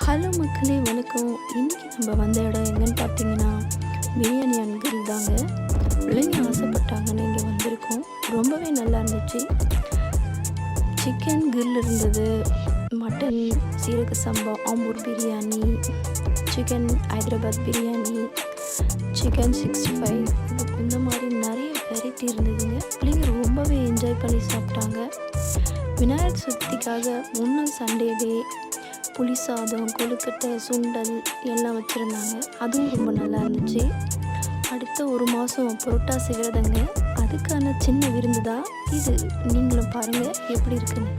Hello மக்களே வணக்கம். இன்றைக்கி நம்ம வந்த இடம் எங்கன்னு பார்த்தீங்கன்னா பிரியாணி அண்ட் கிரில் தாங்க. பிள்ளைங்க ஆசைப்பட்டாங்கன்னு இங்கே வந்திருக்கோம். ரொம்பவே நல்லா இருந்துச்சு. சிக்கன் கிரில் இருந்தது, மட்டன் சீரக சம்பா ஆம்பூர் பிரியாணி, சிக்கன் ஹைதராபாத் பிரியாணி, சிக்கன் 65 இந்த மாதிரி நிறைய வெரைட்டி இருந்ததுங்க. பிள்ளைங்க ரொம்பவே என்ஜாய் பண்ணி சாப்பிட்டாங்க. விநாயகர் சதுர்த்திக்காக முன்னாள் சண்டேவே புளி சாதம், கொழுக்கட்டை, சுண்டல் எல்லாம் வச்சுருந்தாங்க. அதுவும் ரொம்ப நல்லா இருந்துச்சு. அடுத்த ஒரு மாதம் புரோட்டாசி விரதங்க. அதுக்கான சின்ன விருந்து தான் இது. நீங்களும் பாருங்கள் எப்படி இருக்குன்னு.